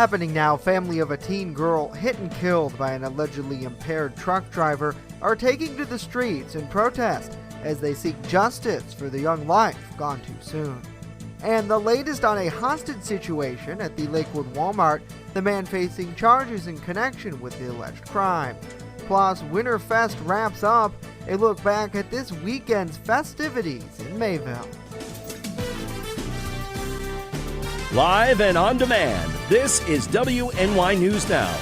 Happening now, family of a teen girl hit and killed by an allegedly impaired truck driver are taking to the streets in protest as they seek justice for the young life gone too soon. And the latest on a hostage situation at the Lakewood Walmart, the man facing charges in connection with the alleged crime. Plus, Winterfest wraps up a look back at this weekend's festivities in Mayville. Live and on demand, this is WNY News Now.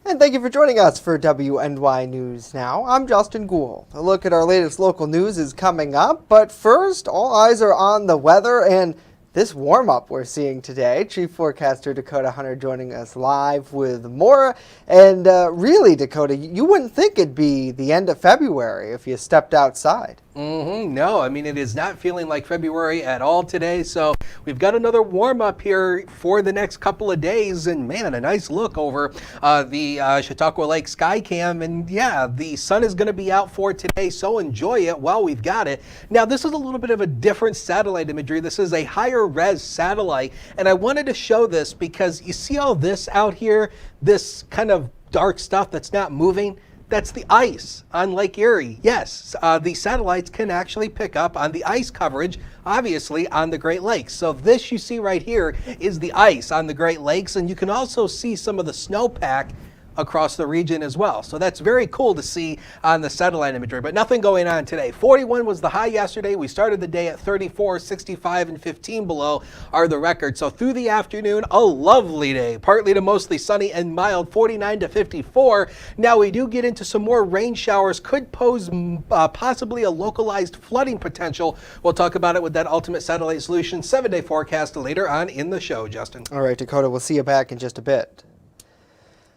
And thank you for joining us for WNY News Now. I'm Justin Gould. A look at our latest local news is coming up, but first, all eyes are on the weather and this warm-up we're seeing today. Chief Forecaster Dakota Hunter joining us live with more. And really, Dakota, you wouldn't think it'd be the end of February if you stepped outside. No, I mean, it is not feeling like February at all today. So we've got another warm up here for the next couple of days. And man, a nice look over the Chautauqua Lake Skycam. And yeah, the sun is going to be out for today. So enjoy it while we've got it. Now, this is a little bit of a different satellite imagery. This is a higher res satellite. And I wanted to show this because you see all this out here, this kind of dark stuff that's not moving. That's the ice on Lake Erie. Yes, the satellites can actually pick up on the ice coverage, obviously, on the Great Lakes. So this you see right here is the ice on the Great Lakes, and you can also see some of the snowpack across the region as well. So that's very cool to see on the satellite imagery, but nothing going on today. 41 was the high yesterday. We started the day at 34, 65, and 15 below are the records. So through the afternoon, a lovely day, partly to mostly sunny and mild, 49 to 54. Now we do get into some more rain showers, could pose possibly a localized flooding potential. We'll talk about it with that Ultimate Satellite Solution 7-day forecast later on in the show, Justin. All right, Dakota, we'll see you back in just a bit.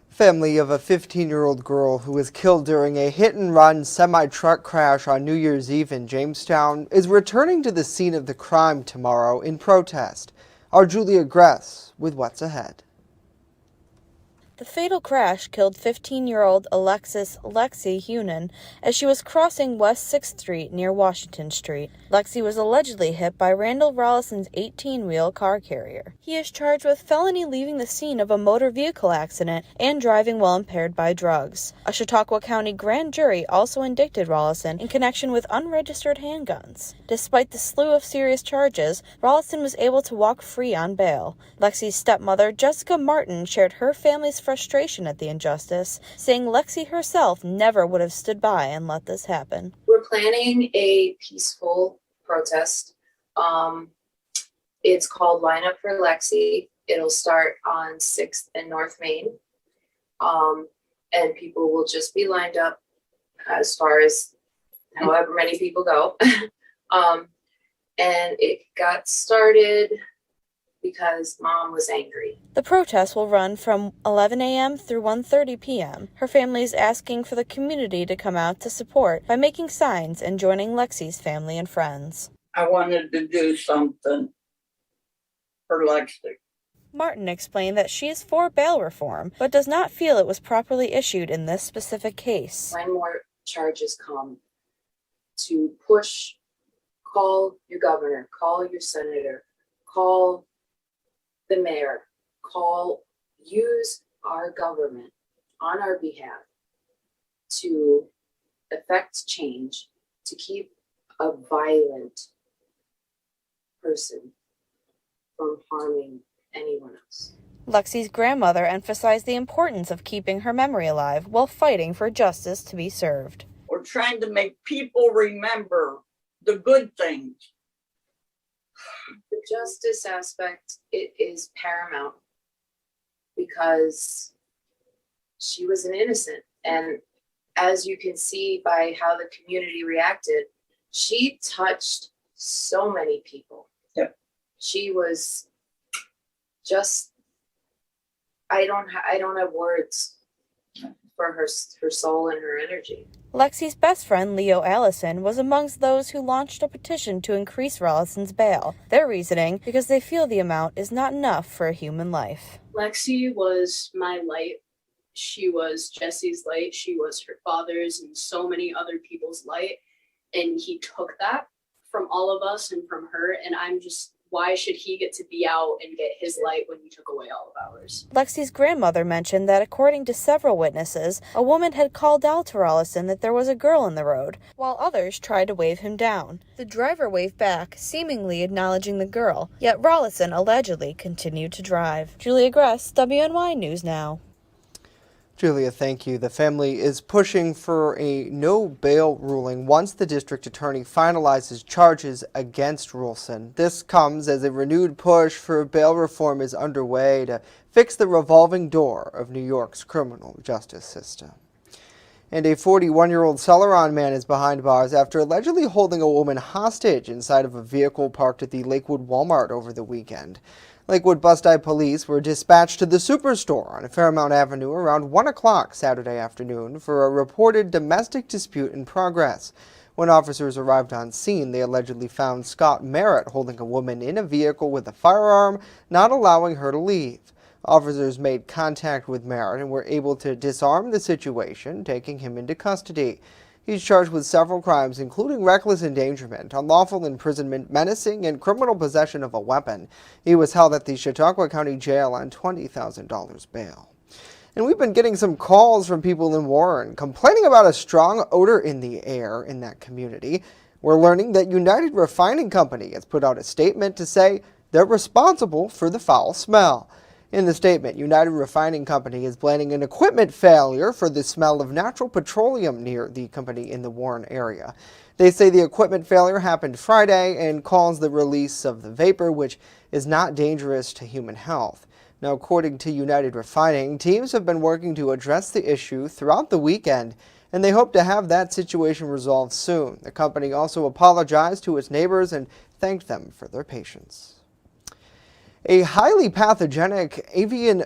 Family of a 15-year-old girl who was killed during a hit-and-run semi-truck crash on New Year's Eve in Jamestown is returning to the scene of the crime tomorrow in protest. Our Julia Gress with what's ahead. The fatal crash killed 15-year-old Alexis Lexi Hunan as she was crossing West 6th Street near Washington Street. Lexi was allegedly hit by Randall Rollison's 18-wheel car carrier. He is charged with felony leaving the scene of a motor vehicle accident and driving while impaired by drugs. A Chautauqua County grand jury also indicted Rollison in connection with unregistered handguns. Despite the slew of serious charges, Rollison was able to walk free on bail. Lexi's stepmother, Jessica Martin, shared her family's frustration at the injustice, saying Lexi herself never would have stood by and let this happen. We're planning a peaceful protest. It's called Line Up for Lexi. It'll start on 6th and North Main. And people will just be lined up as far as however many people go. And it got started because Mom was angry. The protest will run from 11 a.m. through 1:30 p.m. Her family is asking for the community to come out to support by making signs and joining Lexi's family and friends. I wanted to do something for Lexi. Martin explained that she is for bail reform, but does not feel it was properly issued in this specific case. When more charges come, to push, call your governor, call your senator, call the mayor, use our government on our behalf to effect change, to keep a violent person from harming anyone else. Lexi's grandmother emphasized the importance of keeping her memory alive while fighting for justice to be served. We're trying to make people remember the good things. The justice aspect, it is paramount because she was an innocent. And as you can see by how the community reacted, she touched so many people. Yep. She was just, I don't have words for her soul and her energy. Lexi's best friend, Leo Allison, was amongst those who launched a petition to increase Rollison's bail. Their reasoning, because they feel the amount is not enough for a human life. Lexi was my light. She was Jesse's light. She was her father's and so many other people's light. And he took that from all of us and from her. And I'm just Why should he get to be out and get his light when you took away all of ours? Lexi's grandmother mentioned that according to several witnesses, a woman had called out to Rollison that there was a girl in the road, while others tried to wave him down. The driver waved back, seemingly acknowledging the girl, yet Rollison allegedly continued to drive. Julia Gress, WNY News Now. Julia, thank you. The family is pushing for a no bail ruling once the district attorney finalizes charges against Rollison. This comes as a renewed push for bail reform is underway to fix the revolving door of New York's criminal justice system. And a 41-year-old Celeron man is behind bars after allegedly holding a woman hostage inside of a vehicle parked at the Lakewood Walmart over the weekend. Lakewood Bus-Stop police were dispatched to the Superstore on Fairmount Avenue around 1 o'clock Saturday afternoon for a reported domestic dispute in progress. When officers arrived on scene, they allegedly found Scott Merritt holding a woman in a vehicle with a firearm, not allowing her to leave. Officers made contact with Merritt and were able to disarm the situation, taking him into custody. He's charged with several crimes, including reckless endangerment, unlawful imprisonment, menacing, and criminal possession of a weapon. He was held at the Chautauqua County Jail on $20,000 bail. And we've been getting some calls from people in Warren complaining about a strong odor in the air in that community. We're learning that United Refining Company has put out a statement to say they're responsible for the foul smell. In the statement, United Refining Company is blaming an equipment failure for the smell of natural petroleum near the company in the Warren area. They say the equipment failure happened Friday and caused the release of the vapor, which is not dangerous to human health. Now, according to United Refining, teams have been working to address the issue throughout the weekend, and they hope to have that situation resolved soon. The company also apologized to its neighbors and thanked them for their patience. A highly pathogenic avian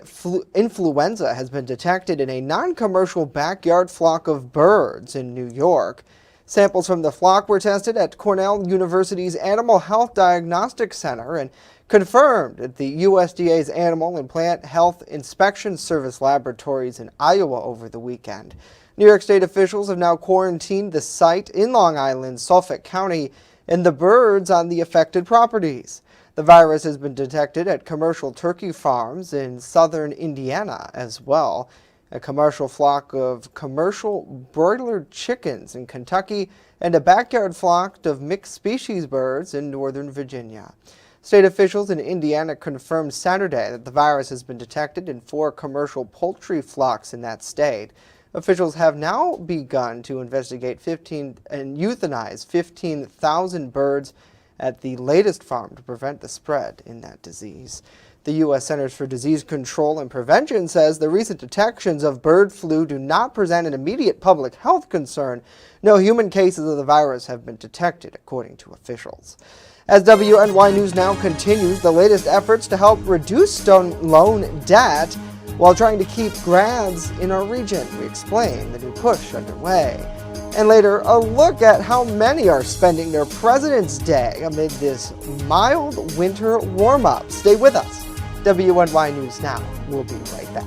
influenza has been detected in a non-commercial backyard flock of birds in New York. Samples from the flock were tested at Cornell University's Animal Health Diagnostic Center and confirmed at the USDA's Animal and Plant Health Inspection Service laboratories in Iowa over the weekend. New York State officials have now quarantined the site in Long Island, Suffolk County, and the birds on the affected properties. The virus has been detected at commercial turkey farms in southern Indiana as well, a commercial flock of commercial broiler chickens in Kentucky, and a backyard flock of mixed species birds in northern Virginia. State officials in Indiana confirmed Saturday that the virus has been detected in 4 commercial poultry flocks in that state. Officials have now begun to investigate and euthanize 15,000 birds at the latest farm to prevent the spread in that disease. The U.S. Centers for Disease Control and Prevention says the recent detections of bird flu do not present an immediate public health concern. No human cases of the virus have been detected, according to officials. As WNY News Now continues the latest efforts to help reduce student loan debt while trying to keep grads in our region, we explain the new push underway. And later, a look at how many are spending their President's Day amid this mild winter warm-up. Stay with us. WNY News Now. We'll be right back.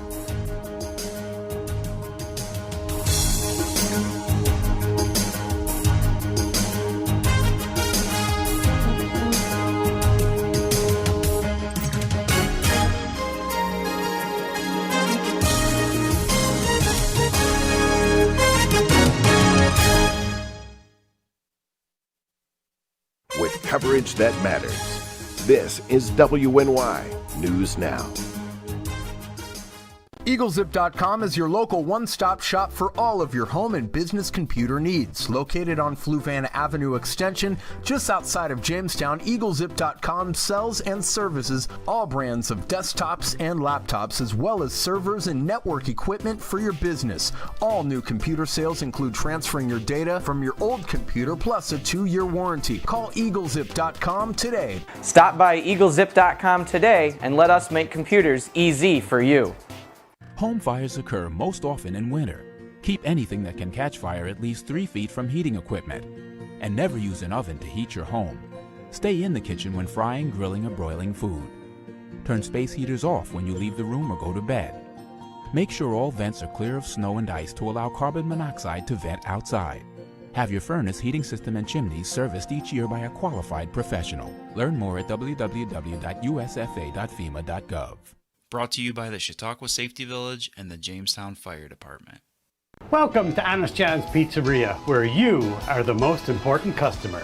With coverage that matters. This is WNY News Now. EagleZip.com is your local one-stop shop for all of your home and business computer needs. Located on Fluvan Avenue Extension, just outside of Jamestown, EagleZip.com sells and services all brands of desktops and laptops, as well as servers and network equipment for your business. All new computer sales include transferring your data from your old computer plus a 2-year warranty. Call EagleZip.com today. Stop by EagleZip.com today and let us make computers easy for you. Home fires occur most often in winter. Keep anything that can catch fire at least 3 feet from heating equipment. And never use an oven to heat your home. Stay in the kitchen when frying, grilling, or broiling food. Turn space heaters off when you leave the room or go to bed. Make sure all vents are clear of snow and ice to allow carbon monoxide to vent outside. Have your furnace, heating system, and chimneys serviced each year by a qualified professional. Learn more at www.usfa.fema.gov. Brought to you by the Chautauqua Safety Village and the Jamestown Fire Department. Welcome to Honest John's Pizzeria, where you are the most important customer.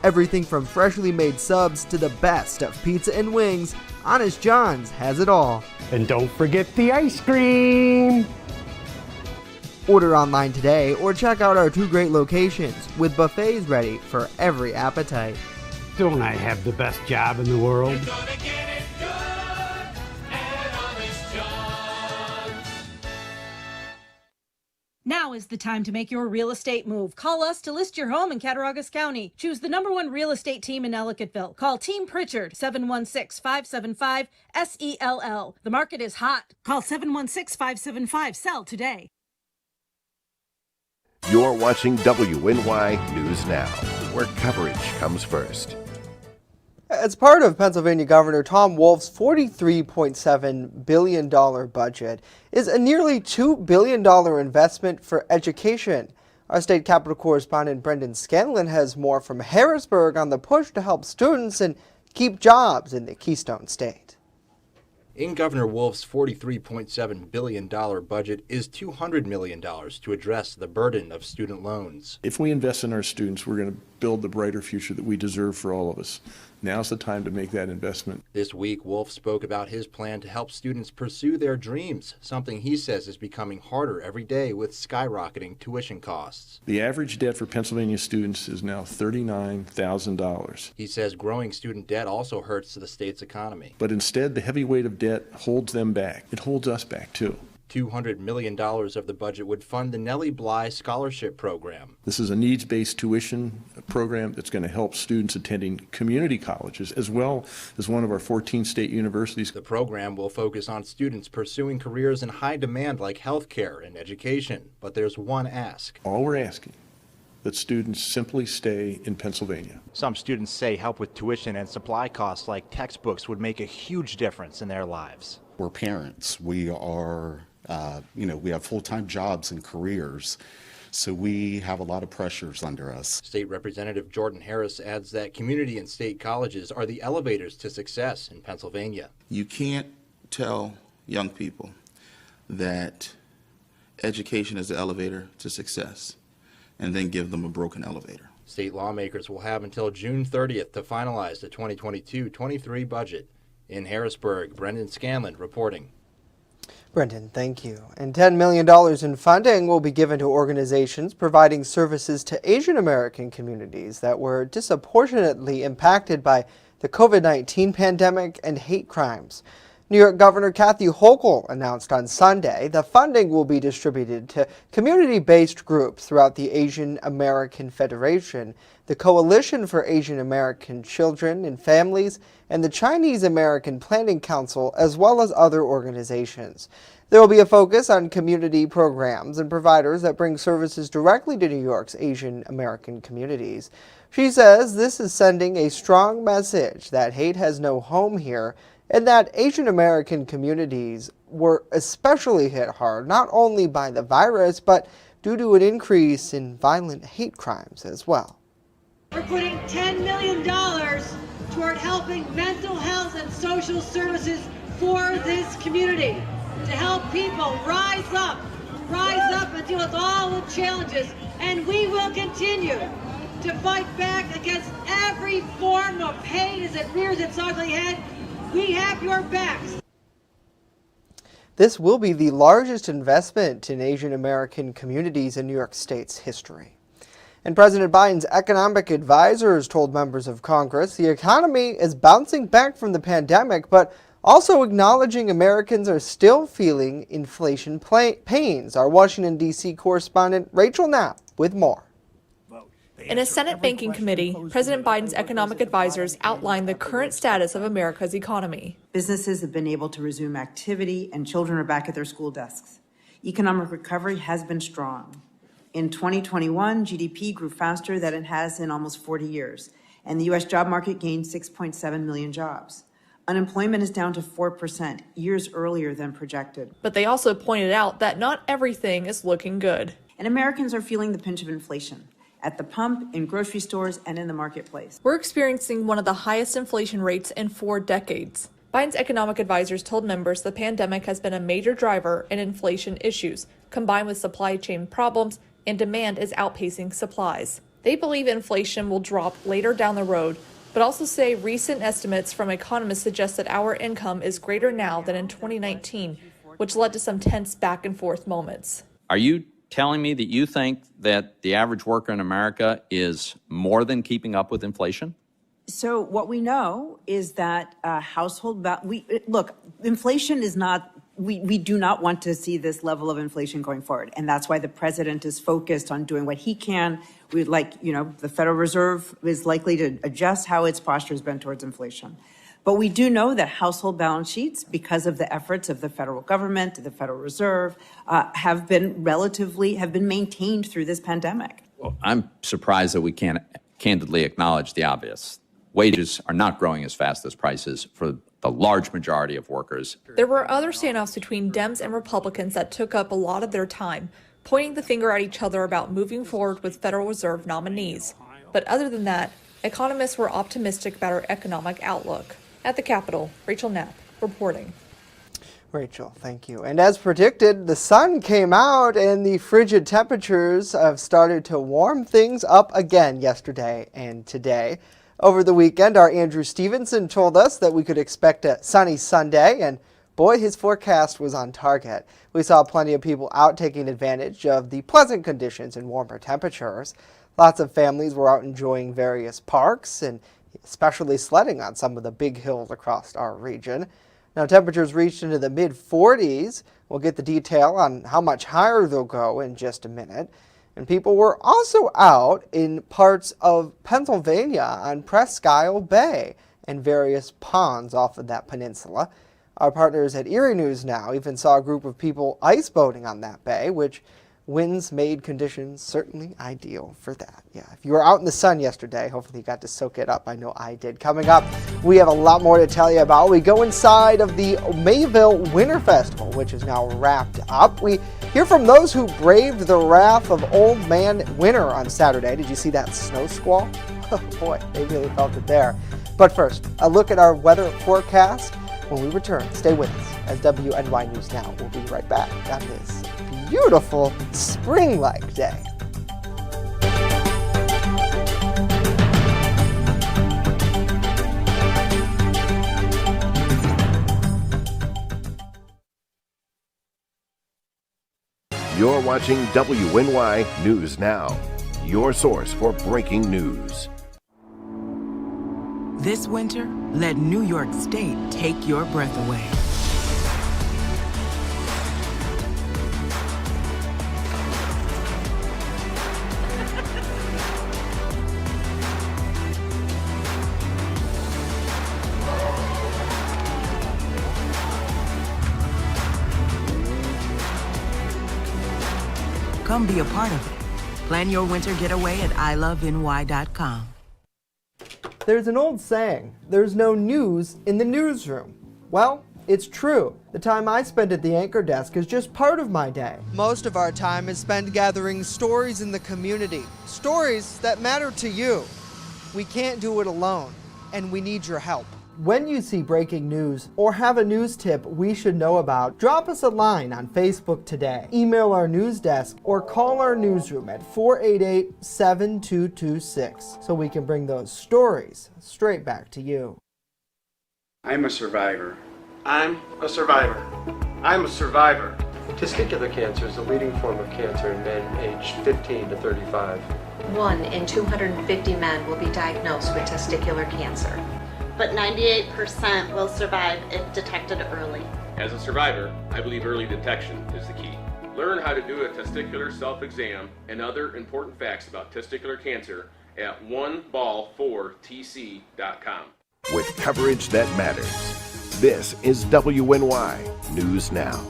Everything from freshly made subs to the best of pizza and wings, Honest John's has it all. And don't forget the ice cream! Order online today or check out our 2 great locations with buffets ready for every appetite. Don't I have the best job in the world? Now is the time to make your real estate move. Call us to list your home in Cattaraugus County. Choose the #1 real estate team in Ellicottville. Call Team Pritchard, 716-575-SELL. The market is hot. Call 716-575-SELL today. You're watching WNY News Now, where coverage comes first. As part of Pennsylvania Governor Tom Wolf's $43.7 billion budget is a nearly $2 billion investment for education. Our state capitol correspondent Brendan Scanlon has more from Harrisburg on the push to help students and keep jobs in the Keystone State. In Governor Wolf's $43.7 billion budget is $200 million to address the burden of student loans. If we invest in our students, we're going to build the brighter future that we deserve for all of us. Now's the time to make that investment. This week, Wolf spoke about his plan to help students pursue their dreams, something he says is becoming harder every day with skyrocketing tuition costs. The average debt for Pennsylvania students is now $39,000. He says growing student debt also hurts the state's economy. But instead, the heavy weight of debt holds them back. It holds us back, too. $200 million of the budget would fund the Nellie Bly Scholarship Program. This is a needs-based tuition program that's going to help students attending community colleges as well as one of our 14 state universities. The program will focus on students pursuing careers in high demand like healthcare and education. But there's one ask. All we're asking that students simply stay in Pennsylvania. Some students say help with tuition and supply costs like textbooks would make a huge difference in their lives. We're parents. We are we have full-time jobs and careers, so we have a lot of pressures under us. State Representative Jordan Harris adds that community and state colleges are the elevators to success in Pennsylvania. You can't tell young people that education is the elevator to success and then give them a broken elevator. State lawmakers will have until June 30th to finalize the 2022-23 budget. In Harrisburg, Brendan Scanlon reporting. Brendan, thank you. And $10 million in funding will be given to organizations providing services to Asian American communities that were disproportionately impacted by the COVID-19 pandemic and hate crimes. New York Governor Kathy Hochul announced on Sunday the funding will be distributed to community-based groups throughout the Asian American Federation, the Coalition for Asian American Children and Families, and the Chinese American Planning Council, as well as other organizations. There will be a focus on community programs and providers that bring services directly to New York's Asian American communities. She says this is sending a strong message that hate has no home here, and that Asian American communities were especially hit hard, not only by the virus, but due to an increase in violent hate crimes as well. We're putting $10 million toward helping mental health and social services for this community, to help people rise up and deal with all the challenges. And we will continue to fight back against every form of hate as it rears its ugly head. We have your backs. This will be the largest investment in Asian American communities in New York State's history. And President Biden's economic advisors told members of Congress the economy is bouncing back from the pandemic, but also acknowledging Americans are still feeling inflation pains. Our Washington, D.C. correspondent Rachel Knapp with more. In a Senate Banking Committee, President Biden's economic advisors outlined the current status of America's economy. Businesses have been able to resume activity and children are back at their school desks. Economic recovery has been strong. In 2021, GDP grew faster than it has in almost 40 years, and the U.S. job market gained 6.7 million jobs. Unemployment is down to 4%, years earlier than projected. But they also pointed out that not everything is looking good. And Americans are feeling the pinch of inflation at the pump, in grocery stores, and in the marketplace. We're experiencing one of the highest inflation rates in 4 decades. Biden's economic advisors told members the pandemic has been a major driver in inflation issues, combined with supply chain problems, and demand is outpacing supplies. They believe inflation will drop later down the road, but also say recent estimates from economists suggest that our income is greater now than in 2019, which led to some tense back and forth moments. Are you telling me that you think that the average worker in America is more than keeping up with inflation? So what we know is that inflation is not, we do not want to see this level of inflation going forward. And that's why the president is focused on doing what he can. The Federal Reserve is likely to adjust how its posture has been towards inflation. But we do know that household balance sheets, because of the efforts of the federal government, the Federal Reserve, have been maintained through this pandemic. Well, I'm surprised that we can't candidly acknowledge the obvious. Wages are not growing as fast as prices for the large majority of workers. There were other standoffs between Dems and Republicans that took up a lot of their time, pointing the finger at each other about moving forward with Federal Reserve nominees. But other than that, economists were optimistic about our economic outlook. At the Capitol, Rachel Knapp reporting. Rachel, thank you. And as predicted, the sun came out and the frigid temperatures have started to warm things up again yesterday and today. Over the weekend, our Andrew Stevenson told us that we could expect a sunny Sunday, and boy, his forecast was on target. We saw plenty of people out taking advantage of the pleasant conditions and warmer temperatures. Lots of families were out enjoying various parks and especially sledding on some of the big hills across our region. Now, temperatures reached into the mid-40s. We'll get the detail on how much higher they'll go in just a minute. And people were also out in parts of Pennsylvania on Presque Isle Bay and various ponds off of that peninsula. Our partners at WNY News Now even saw a group of people ice boating on that bay, which winds made conditions certainly ideal for that. Yeah, if you were out in the sun yesterday, hopefully you got to soak it up. I know I did. Coming up, we have a lot more to tell you about. We go inside of the Mayville Winter Festival, which is now wrapped up. We hear from those who braved the wrath of Old Man Winter on Saturday. Did you see that snow squall? Oh boy, they really felt it there. But first, a look at our weather forecast. When we return, stay with us as WNY News Now. We'll be right back on this beautiful spring-like day. You're watching WNY News Now, your source for breaking news. This winter, let New York State take your breath away. Come be a part of it. Plan your winter getaway at iloveny.com. There's an old saying, there's no news in the newsroom. Well, it's true. The time I spend at the anchor desk is just part of my day. Most of our time is spent gathering stories in the community, stories that matter to you. We can't do it alone, and we need your help. When you see breaking news or have a news tip we should know about, drop us a line on Facebook today, email our news desk, or call our newsroom at 488-7226 so we can bring those stories straight back to you. I'm a survivor. I'm a survivor. I'm a survivor. Testicular cancer is the leading form of cancer in men aged 15 to 35. 1 in 250 men will be diagnosed with testicular cancer. But 98% will survive if detected early. As a survivor, I believe early detection is the key. Learn how to do a testicular self-exam and other important facts about testicular cancer at oneball4tc.com. With coverage that matters, this is WNY News Now.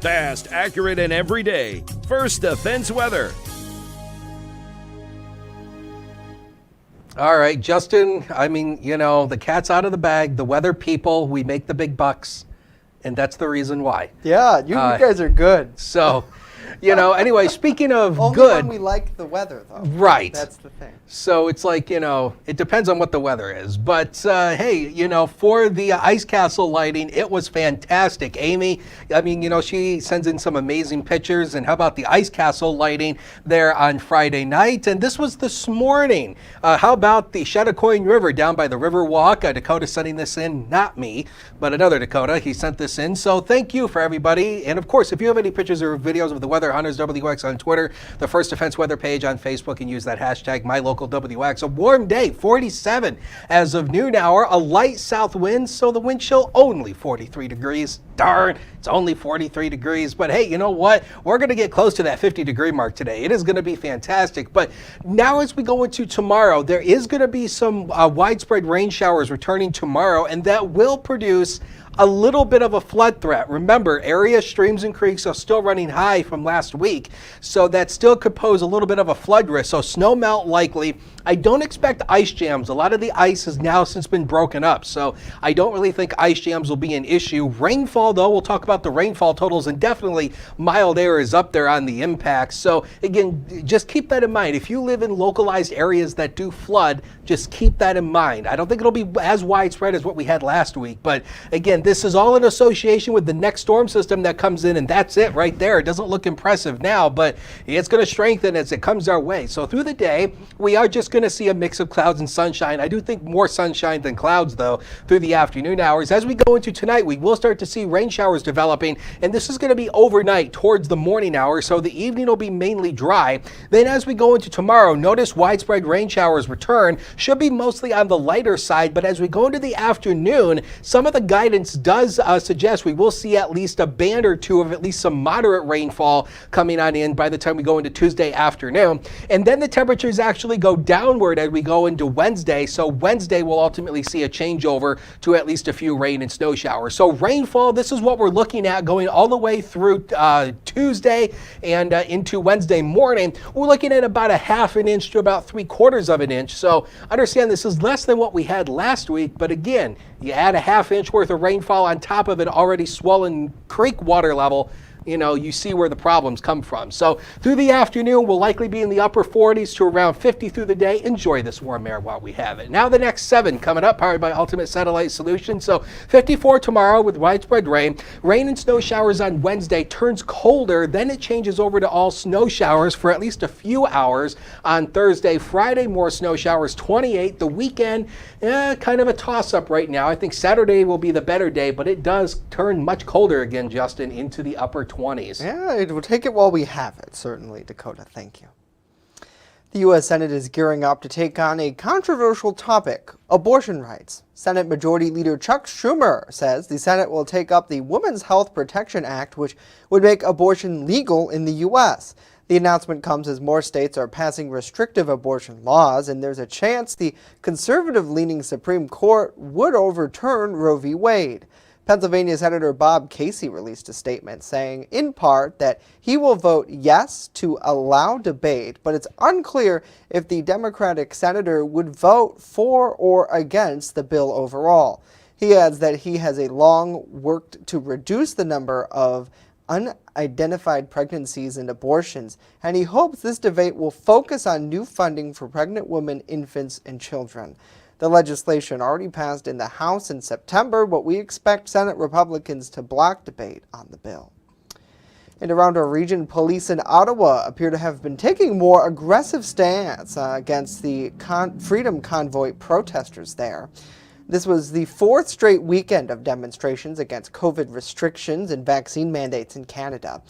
Fast, accurate, and everyday. First Defense Weather. All right, Justin, I mean, you know, the cat's out of the bag. The weather people, we make the big bucks. and that's the reason why. Yeah, you guys are good. So, anyway, speaking of Only good. when we like the weather, though. Right. That's the thing. So it's like, it depends on what the weather is. But hey, for the Ice Castle lighting, it was fantastic. Amy, I mean, she sends in some amazing pictures. And how about the Ice Castle lighting there on Friday night? And this was this morning. How about the Chautauqua River down by the River Walk? Dakota sending this in, not me, but another Dakota. He sent this in. So thank you for everybody. And of course, if you have any pictures or videos of the Weather Hunters WX on Twitter, the First Defense Weather page on Facebook, and use that hashtag MyLocalWX. A warm day, 47 as of noon hour, a light south wind, so the wind chill only 43 degrees. Darn, it's only 43 degrees. But hey, you know what? We're going to get close to that 50-degree mark today. It is going to be fantastic. But now as we go into tomorrow, there is going to be some widespread rain showers returning tomorrow, and that will produce a little bit of a flood threat. Remember, area streams and creeks are still running high from last week, so that still could pose a little bit of a flood risk. So snow melt likely. I don't expect ice jams. A lot of the ice has now since been broken up, so I don't really think ice jams will be an issue. Rainfall, though, we'll talk about the rainfall totals, and definitely mild air is up there on the impacts. So again, just keep that in mind. If you live in localized areas that do flood, just keep that in mind. I don't think it'll be as widespread as what we had last week, but again, this is all in association with the next storm system that comes in, and that's it right there. It doesn't look impressive now, but it's going to strengthen as it comes our way. So through the day, we are just going to see a mix of clouds and sunshine. I do think more sunshine than clouds, though, through the afternoon hours. As we go into tonight, we will start to see rain showers developing, and this is going to be overnight towards the morning hours, so the evening will be mainly dry. Then as we go into tomorrow, notice widespread rain showers return. Should be mostly on the lighter side, but as we go into the afternoon, some of the guidance does suggest we will see at least a band or two of at least some moderate rainfall coming on in by the time we go into Tuesday afternoon. And then the temperatures actually go downward as we go into Wednesday. So Wednesday will ultimately see a changeover to at least a few rain and snow showers. So rainfall, this is what we're looking at going all the way through Tuesday and into Wednesday morning. We're looking at about a half an inch to about 3/4 of an inch. So understand this is less than what we had last week, but again, you add a half inch worth of rainfall on top of an already swollen creek water level, you see where the problems come from. So through the afternoon, we'll likely be in the upper 40s to around 50 through the day. Enjoy this warm air while we have it. Now the next 7 coming up, powered by Ultimate Satellite Solutions. So 54 tomorrow with widespread rain. Rain and snow showers on Wednesday, turns colder. Then it changes over to all snow showers for at least a few hours on Thursday. Friday, more snow showers, 28. The weekend, kind of a toss-up right now. I think Saturday will be the better day, but it does turn much colder again, Justin, into the upper 20s. Yeah, we'll take it while we have it, certainly, Dakota. Thank you. The U.S. Senate is gearing up to take on a controversial topic, abortion rights. Senate Majority Leader Chuck Schumer says the Senate will take up the Women's Health Protection Act, which would make abortion legal in the U.S. The announcement comes as more states are passing restrictive abortion laws, and there's a chance the conservative-leaning Supreme Court would overturn Roe v. Wade. Pennsylvania Senator Bob Casey released a statement saying, in part, that he will vote yes to allow debate, but it's unclear if the Democratic senator would vote for or against the bill overall. He adds that he has long worked to reduce the number of unidentified pregnancies and abortions, and he hopes this debate will focus on new funding for pregnant women, infants, and children. The legislation already passed in the House in September, but we expect Senate Republicans to block debate on the bill. And around our region, police in Ottawa appear to have been taking more aggressive stance against the Freedom Convoy protesters there. This was the 4th straight weekend of demonstrations against COVID restrictions and vaccine mandates in Canada.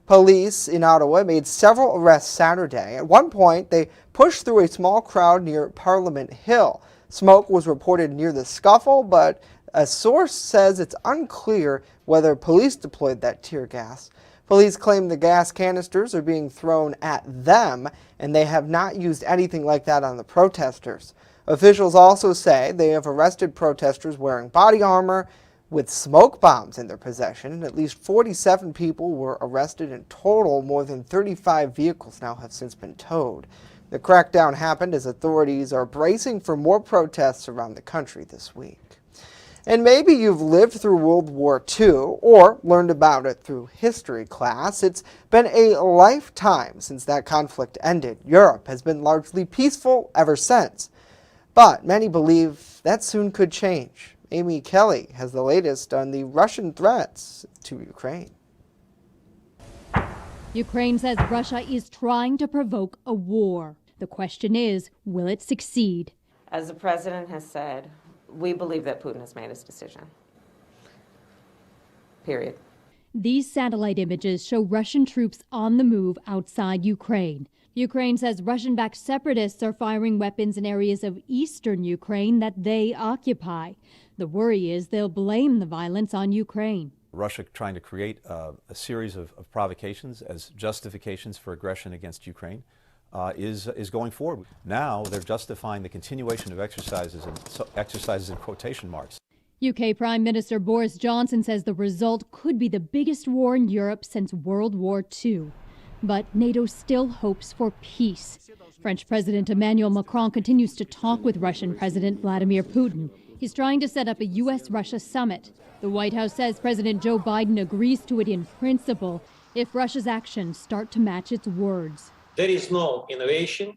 Police in Ottawa made several arrests Saturday. At one point, they pushed through a small crowd near Parliament Hill. Smoke was reported near the scuffle, but a source says it's unclear whether police deployed that tear gas. Police claim the gas canisters are being thrown at them, and they have not used anything like that on the protesters. Officials also say they have arrested protesters wearing body armor with smoke bombs in their possession, and at least 47 people were arrested in total. More than 35 vehicles now have since been towed. The crackdown happened as authorities are bracing for more protests around the country this week. And maybe you've lived through World War II or learned about it through history class. It's been a lifetime since that conflict ended. Europe has been largely peaceful ever since. But many believe that soon could change. Amy Kelly has the latest on the Russian threats to Ukraine. Ukraine says Russia is trying to provoke a war. The question is, will it succeed? As the president has said, we believe that Putin has made his decision. Period. These satellite images show Russian troops on the move outside Ukraine. Ukraine says Russian-backed separatists are firing weapons in areas of eastern Ukraine that they occupy. The worry is they'll blame the violence on Ukraine. Russia trying to create a series of provocations as justifications for aggression against Ukraine is going forward. Now they're justifying the continuation of exercises in quotation marks. UK Prime Minister Boris Johnson says the result could be the biggest war in Europe since World War II. But NATO still hopes for peace. French President Emmanuel Macron continues to talk with Russian President Vladimir Putin. He's trying to set up a U.S.-Russia summit. The White House says President Joe Biden agrees to it in principle if Russia's actions start to match its words. There is no innovation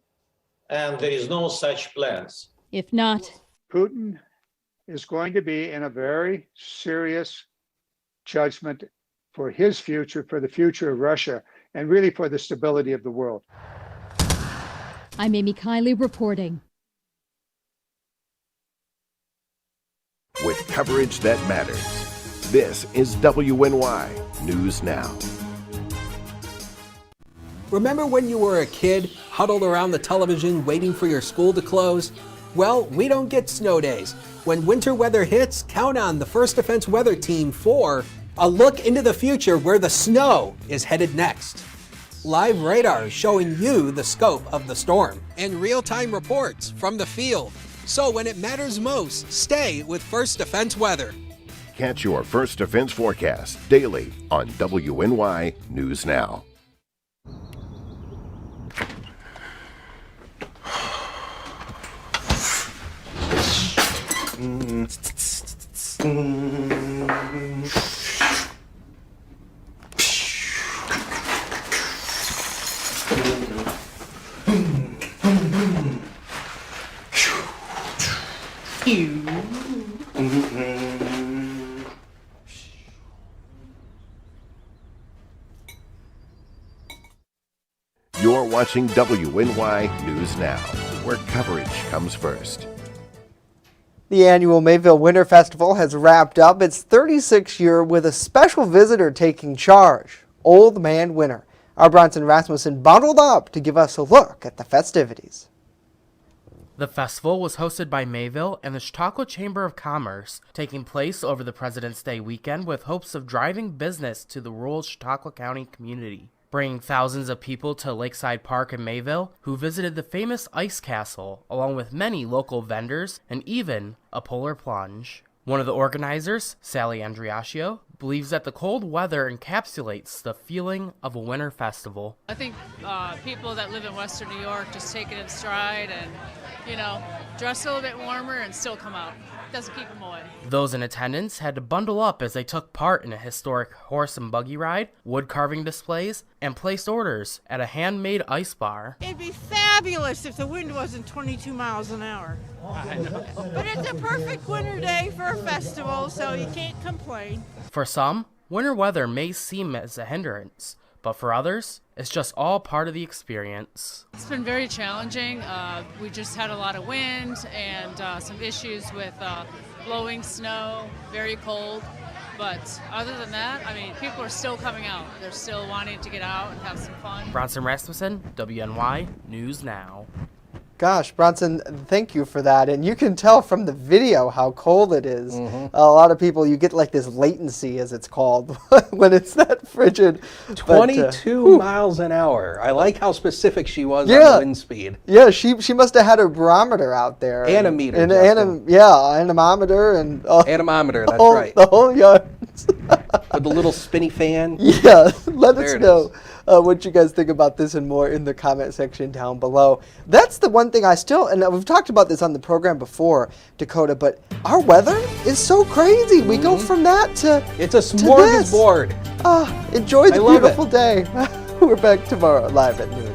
and there is no such plans. If not, Putin is going to be in a very serious judgment for his future, for the future of Russia, and really for the stability of the world. I'm Amy Kiley reporting. With coverage that matters, this is WNY News Now. Remember when you were a kid, huddled around the television waiting for your school to close? Well, we don't get snow days. When winter weather hits, count on the First Defense Weather Team for a look into the future where the snow is headed next. Live radar showing you the scope of the storm and real-time reports from the field. So when it matters most, stay with First Defense Weather. Catch your First Defense forecast daily on WNY News Now. You're watching WNY News Now, where coverage comes first. The annual Mayville Winter Festival has wrapped up its 36th year with a special visitor taking charge, Old Man Winter. Our Bronson Rasmussen bundled up to give us a look at the festivities. The festival was hosted by Mayville and the Chautauqua Chamber of Commerce, taking place over the President's Day weekend with hopes of driving business to the rural Chautauqua County community, bringing thousands of people to Lakeside Park in Mayville, who visited the famous ice castle, along with many local vendors and even a polar plunge. One of the organizers, Sally Andriaccio, believes that the cold weather encapsulates the feeling of a winter festival. I think people that live in Western New York just take it in stride and, dress a little bit warmer and still come out. It doesn't keep them away. Those in attendance had to bundle up as they took part in a historic horse and buggy ride, wood carving displays, and placed orders at a handmade ice bar. It'd be fabulous if the wind wasn't 22 miles an hour. But it's a perfect winter day for a festival, so you can't complain. For some, winter weather may seem as a hindrance, but for others, it's just all part of the experience. It's been very challenging. We just had a lot of wind and some issues with blowing snow, very cold. But other than that, people are still coming out. They're still wanting to get out and have some fun. Bronson Rasmussen, WNY News Now. Gosh, Bronson, thank you for that. And you can tell from the video how cold it is. A lot of people, you get like this latency, as it's called, when it's that frigid. 22 miles an hour. I like how specific she was on the wind speed. Yeah, she must have had a barometer out there. Anemometer. Anemometer. And, anemometer, that's right. The whole yard. With the little spinny fan. Yeah, let us know what you guys think about this and more in the comment section down below. That's the one thing I still, and we've talked about this on the program before, Dakota, but our weather is so crazy. We go from that to it's a smorgasbord. Enjoy the beautiful day. We're back tomorrow live at noon.